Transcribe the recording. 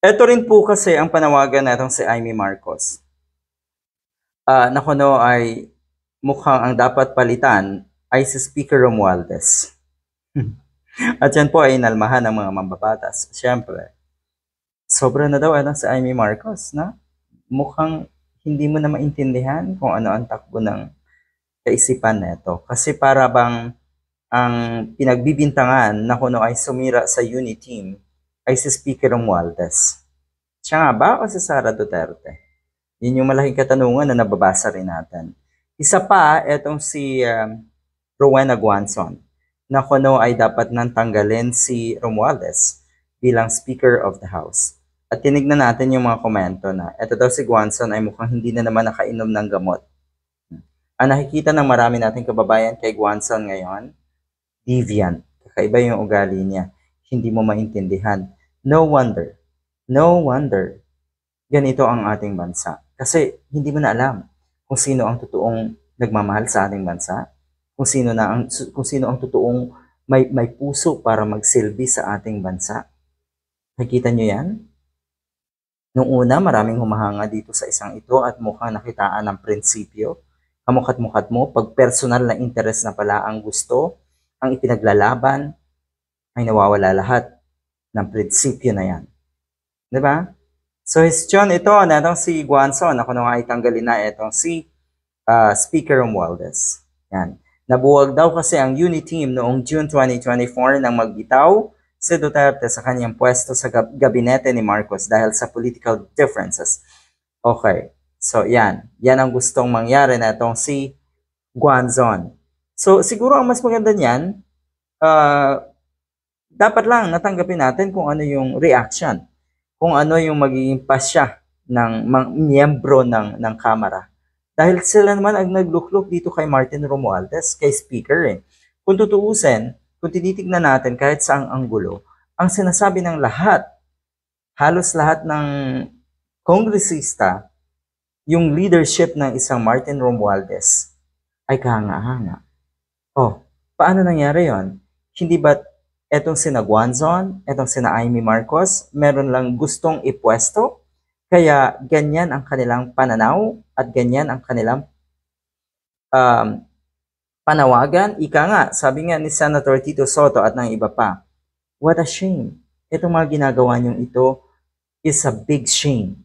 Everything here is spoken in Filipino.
Ito rin po kasi ang panawagan natong si Amy Marcos. Na kuno ay mukhang ang dapat palitan ay si Speaker Romualdez. At yan po ay inalmahan ng mga mambabatas. Siyempre, sobra na daw si Amy Marcos, na mukhang hindi mo na maintindihan kung ano ang takbo ng kaisipan neto. Kasi para bang ang pinagbibintangan na kuno ay sumira sa unity team ay si Speaker Romualdez. Siya nga ba o si Sara Duterte? Yun yung malaking katanungan na nababasa rin natin. Isa pa, etong si Rowena Guanzon, na kuno ay dapat nang tanggalin si Romualdez bilang Speaker of the House. At tinignan natin yung mga komento na eto daw si Guanzon ay mukhang hindi na naman nakainom ng gamot. Ang nakikita ng marami nating kababayan kay Guanzon ngayon, deviant. Kakaiba yung ugali niya. Hindi mo maintindihan. No wonder, ganito ang ating bansa. Kasi hindi mo na alam kung sino ang totoong nagmamahal sa ating bansa, kung sino ang totoong may puso para magsilbi sa ating bansa. Nakita niyo 'yan? Nung una, maraming humahanga dito sa isang ito at mukhang nakitaan ng prinsipyo. Kamukhat-mukhat mo, pag personal na interest na pala ang gusto, ang ipinaglalaban, ay nawawala lahat ng prinsipyo na yan. Diba? So, question ito na itong si Guanzon, ako na nga itanggalin na itong si Speaker Romualdez. Yan. Nabuwag daw kasi ang unity team noong June 2024 nang magbitaw si Duterte sa kanyang pwesto sa gabinete ni Marcos dahil sa political differences. Okay. So, yan. Yan ang gustong mangyari na itong si Guanzon. So, siguro ang mas maganda niyan, dapat lang natanggapin natin kung ano yung reaction, kung ano yung magiging pasya ng miyembro ng Kamara. Dahil sila naman ang naglukluk dito kay Martin Romualdez, kay Speaker eh. Kung tutuusin, kung tinitignan natin kahit saang anggulo, ang sinasabi ng lahat, halos lahat ng kongresista, yung leadership ng isang Martin Romualdez ay kahanga-hanga. Oh, paano nangyari yon? Hindi ba etong sina Guanzon, etong sina Amy Marcos, meron lang gustong ipwesto? Kaya ganyan ang kanilang pananaw at ganyan ang kanilang panawagan. Ika nga, sabi nga ni Senator Tito Soto at ng iba pa, what a shame. Itong mga ginagawa niyong ito is a big shame.